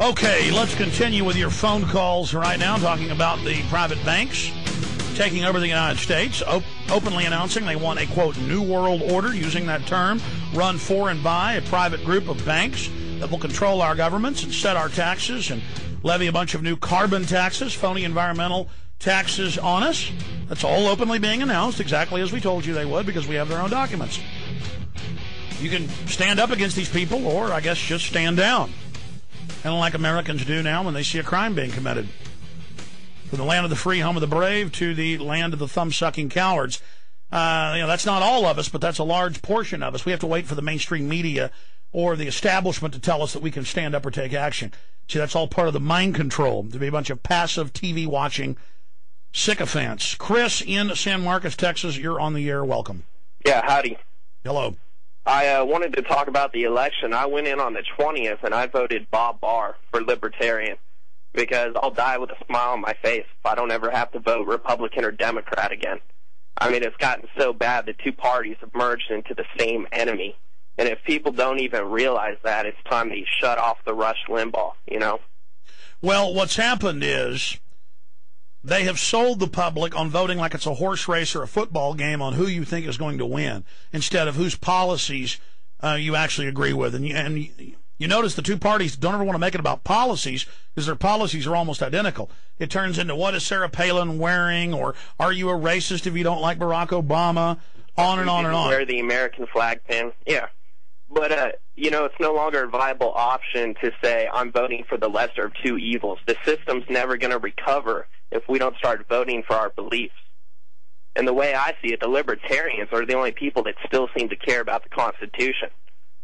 Okay, let's continue with your phone calls right now, talking about the private banks taking over the United States, openly announcing they want a, quote, new world order, using that term, run for and by a private group of banks that will control our governments and set our taxes and levy a bunch of new carbon taxes, phony environmental taxes on us. That's all openly being announced, exactly as we told you they would, because we have their own documents. You can stand up against these people, or I guess just stand down. Kind of like Americans do now when they see a crime being committed. From the land of the free, home of the brave, to the land of the thumb-sucking cowards. That's not all of us, but that's a large portion of us. We have to wait for the mainstream media or the establishment to tell us that we can stand up or take action. See, that's all part of the mind control, to be a bunch of passive TV-watching sycophants. Chris in San Marcos, Texas, you're on the air. Welcome. Yeah, howdy. Hello. I wanted to talk about the election. I went in on the 20th, and I voted Bob Barr for Libertarian, because I'll die with a smile on my face if I don't ever have to vote Republican or Democrat again. I mean, it's gotten so bad that two parties have merged into the same enemy. And if people don't even realize that, it's time to shut off the Rush Limbaugh, you know? Well, what's happened is they have sold the public on voting like it's a horse race or a football game on who you think is going to win, instead of whose policies you actually agree with. And you notice the two parties don't ever want to make it about policies, because their policies are almost identical. It turns into, what is Sarah Palin wearing, or are you a racist if you don't like Barack Obama, on and on and on. Wear the American flag pin. Yeah. But, it's no longer a viable option to say I'm voting for the lesser of two evils. The system's never going to recover if we don't start voting for our beliefs. And the way I see it, the libertarians are the only people that still seem to care about the Constitution.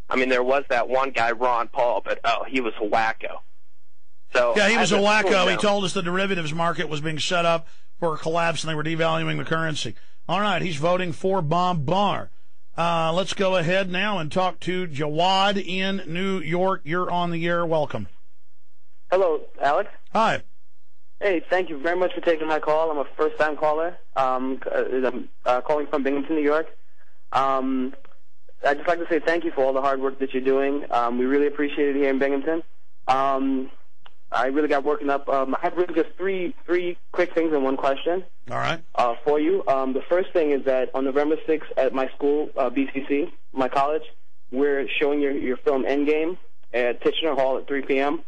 I mean, there was that one guy, Ron Paul, but, he was a wacko. So yeah, he was a wacko. He told us the derivatives market was being set up for a collapse and they were devaluing the currency. All right, he's voting for Bob Barr. Let's go ahead now and talk to Jawad in New York. You're on the air. Welcome. Hello, Alex. Hi. Hey, thank you very much for taking my call. I'm a first-time caller. I'm calling from Binghamton, New York. I'd just like to say thank you for all the hard work that you're doing. We really appreciate it here in Binghamton. I really got working up. I have really just three quick things and one question. All right. For you. The first thing is that on November 6th at my school, BCC, my college, we're showing your film Endgame at Titchener Hall at 3 p.m.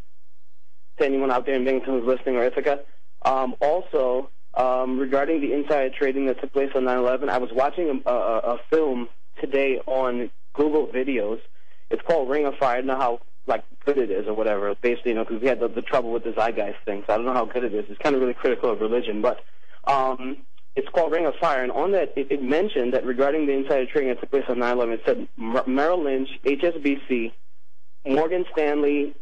to anyone out there in Binghamton who's listening, or Ithaca. Also, regarding the insider trading that took place on 9/11, I was watching a film today on Google Videos. It's called Ring of Fire. I don't know how good it is or whatever, basically, because we had the trouble with the Zeitgeist thing, so I don't know how good it is. It's kind of really critical of religion, but it's called Ring of Fire, and on that it mentioned that regarding the insider trading that took place on 9/11, it said Merrill Lynch, HSBC, Morgan Stanley,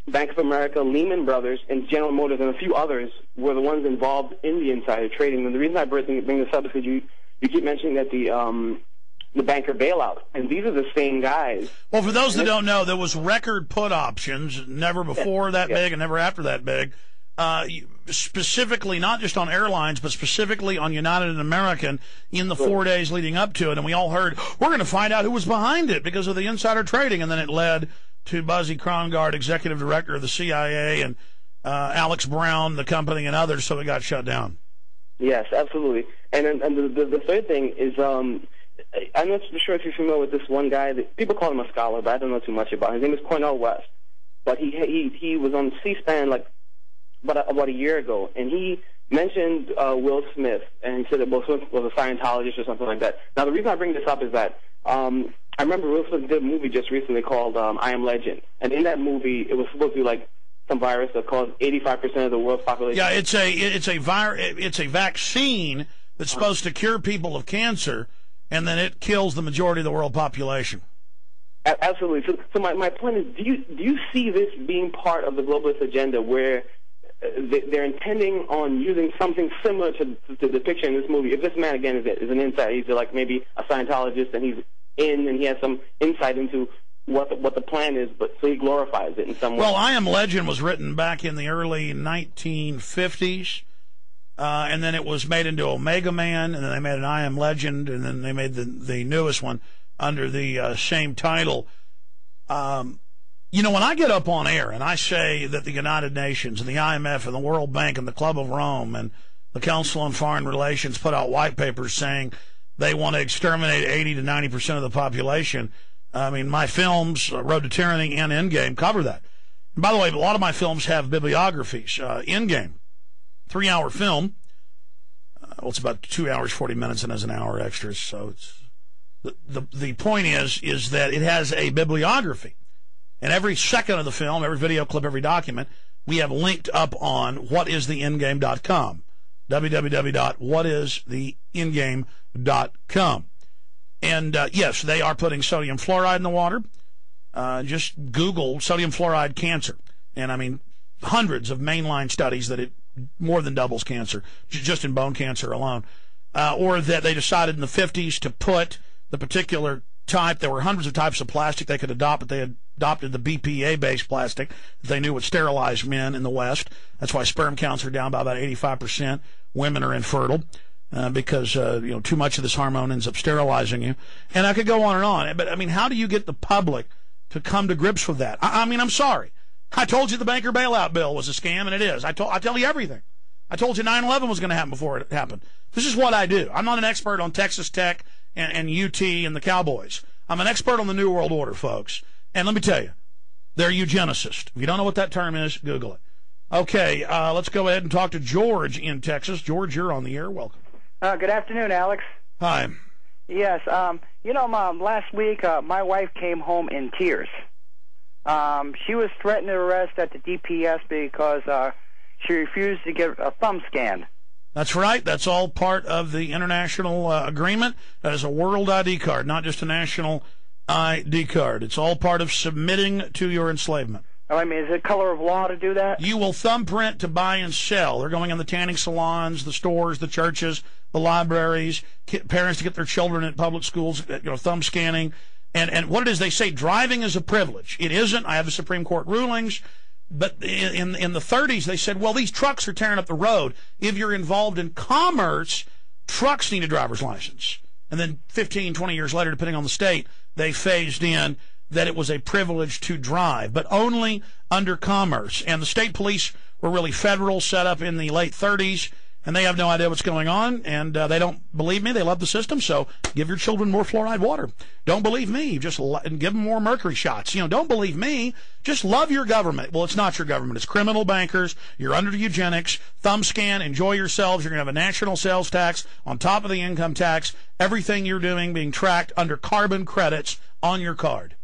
Bank of America, Lehman Brothers, and General Motors, and a few others were the ones involved in the insider trading. And the reason I bring this up is because you keep mentioning that the banker bailout, and these are the same guys. Well, for those that don't know, there was record put options, never before that big and never after that big, specifically not just on airlines, but specifically on United and American in the 4 days leading up to it. And we all heard, we're going to find out who was behind it because of the insider trading. And then it led to Buzzy Krongard, executive director of the CIA, and Alex Brown, the company, and others, so it got shut down. Yes, absolutely. And the third thing is, I'm not sure if you're familiar with this one guy. People call him a scholar, but I don't know too much about him. His name is Cornel West. But he was on C-SPAN about a year ago, and he mentioned Will Smith, and he said that Will Smith was a Scientologist or something like that. Now, the reason I bring this up is that I remember Will Smith did a movie just recently called I Am Legend, and in that movie, it was supposed to be some virus that caused 85% of the world's population. Yeah, it's a vaccine that's supposed to cure people of cancer, and then it kills the majority of the world population. Absolutely. So my point is, do you see this being part of the globalist agenda, where they're intending on using something similar to the picture in this movie? If this man, again, is an insider, he's maybe a Scientologist, and he has some insight into what the plan is, but so he glorifies it in some way. Well, I Am Legend was written back in the early 1950s. And then it was made into Omega Man, and then they made an I Am Legend, and then they made the newest one under the same title. You know, when I get up on air and I say that the United Nations and the IMF and the World Bank and the Club of Rome and the Council on Foreign Relations put out white papers saying they want to exterminate 80 to 90% of the population, I mean, my films, Road to Tyranny and Endgame, cover that. And by the way, a lot of my films have bibliographies. Endgame, 3-hour film. Well, it's about 2 hours, 40 minutes, and has an hour extras. So it's the point is that it has a bibliography. And every second of the film, every video clip, every document, we have linked up on whatistheendgame.com. www.whatistheendgame.com. And, yes, they are putting sodium fluoride in the water. Just Google sodium fluoride cancer. And, I mean, hundreds of mainline studies that it more than doubles cancer, just in bone cancer alone. Or that they decided in the 50s to put the particular type. There were hundreds of types of plastic they could adopt, but they had adopted the BPA-based plastic that they knew would sterilize men in the West. That's why sperm counts are down by about 85%. Women are infertile because too much of this hormone ends up sterilizing you. And I could go on and on. But, I mean, how do you get the public to come to grips with that? I mean, I'm sorry. I told you the banker bailout bill was a scam, and it is. I tell you everything. I told you 9/11 was going to happen before it happened. This is what I do. I'm not an expert on Texas Tech and UT and the Cowboys. I'm an expert on the New World Order, folks. And let me tell you, they're eugenicists. If you don't know what that term is, Google it. Okay, let's go ahead and talk to George in Texas. George, you're on the air. Welcome. Good afternoon, Alex. Hi. Yes, Mom, last week my wife came home in tears. She was threatened to arrest at the DPS because she refused to get a thumb scan. That's right. That's all part of the international agreement. That is a world ID card, not just a national ID card. It's all part of submitting to your enslavement. Oh, I mean, is it color of law to do that? You will thumbprint to buy and sell. They're going in the tanning salons, the stores, the churches, the libraries, parents to get their children at public schools, thumb scanning. And what it is, they say driving is a privilege. It isn't. I have the Supreme Court rulings. But in the 30s, they said, well, these trucks are tearing up the road. If you're involved in commerce, trucks need a driver's license. And then 15, 20 years later, depending on the state, they phased in that it was a privilege to drive, but only under commerce. And the state police were really federal, set up in the late 30s, and they have no idea what's going on, and they don't believe me. They love the system, so give your children more fluoride water. Don't believe me. Just give them more mercury shots. Don't believe me. Just love your government. Well, it's not your government. It's criminal bankers. You're under eugenics. Thumb scan. Enjoy yourselves. You're going to have a national sales tax on top of the income tax. Everything you're doing being tracked under carbon credits on your card.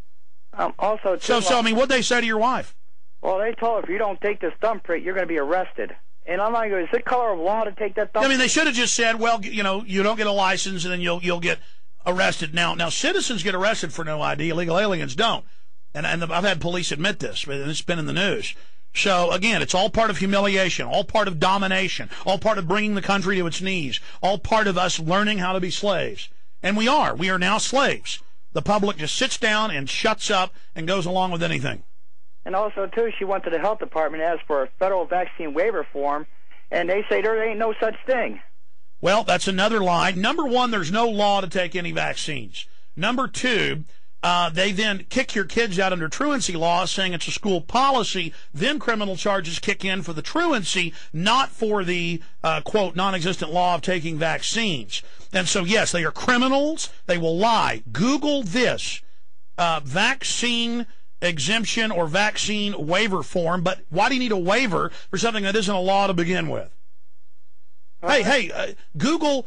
Also, too, I mean, what'd they say to your wife? Well, they told her if you don't take this thumbprint, you're going to be arrested. And I'm like, is it color of law to take that thumbprint? I mean, they should have just said, well, you don't get a license and then you'll get arrested. Now, citizens get arrested for no ID. Illegal aliens don't. And I've had police admit this, but it's been in the news. So, again, it's all part of humiliation, all part of domination, all part of bringing the country to its knees, all part of us learning how to be slaves. And we are. We are now slaves. The public just sits down and shuts up and goes along with anything. And also, too, she went to the health department and asked for a federal vaccine waiver form, and they say there ain't no such thing. Well, that's another lie. Number one, there's no law to take any vaccines. Number two, they then kick your kids out under truancy law, saying it's a school policy. Then criminal charges kick in for the truancy, not for the, quote, non-existent law of taking vaccines. And so, yes, they are criminals. They will lie. Google this, vaccine exemption or vaccine waiver form. But why do you need a waiver for something that isn't a law to begin with? Hey, Google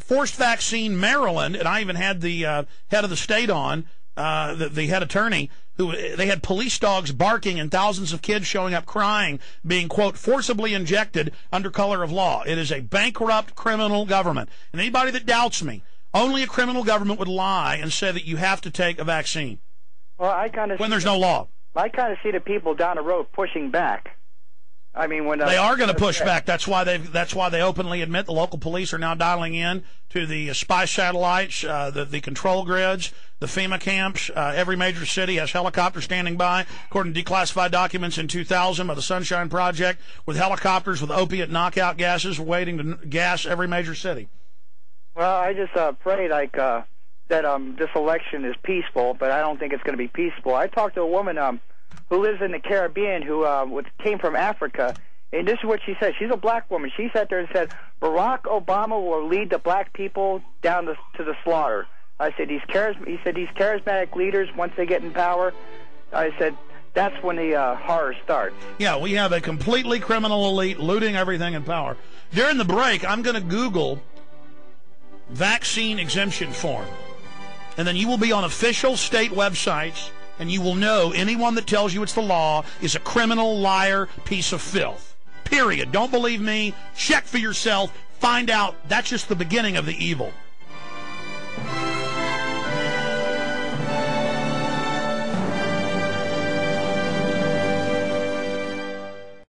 forced vaccine Maryland, and I even had the head of the state on, the head attorney, who they had police dogs barking and thousands of kids showing up crying, being, quote, forcibly injected under color of law. It is a bankrupt criminal government. And anybody that doubts me, only a criminal government would lie and say that you have to take a vaccine. Well, I kind of when there's no law. I kind of see the people down the road pushing back. I mean, when they are going to push back. That's why they openly admit the local police are now dialing in to the spy satellites, the control grids, the FEMA camps. Every major city has helicopters standing by, according to declassified documents in 2000 by the Sunshine Project, with helicopters with opiate knockout gases waiting to gas every major city. Well, I just pray that this election is peaceful, but I don't think it's going to be peaceful. I talked to a woman who lives in the Caribbean who came from Africa. And this is what she said. She's a black woman. She sat there and said, Barack Obama will lead the black people down to the slaughter. I said, these charismatic leaders, once they get in power, I said, that's when the horror starts. Yeah, we have a completely criminal elite looting everything in power. During the break, I'm going to Google vaccine exemption form. And then you will be on official state websites, and you will know anyone that tells you it's the law is a criminal, liar, piece of filth. Period. Don't believe me. Check for yourself. Find out. That's just the beginning of the evil.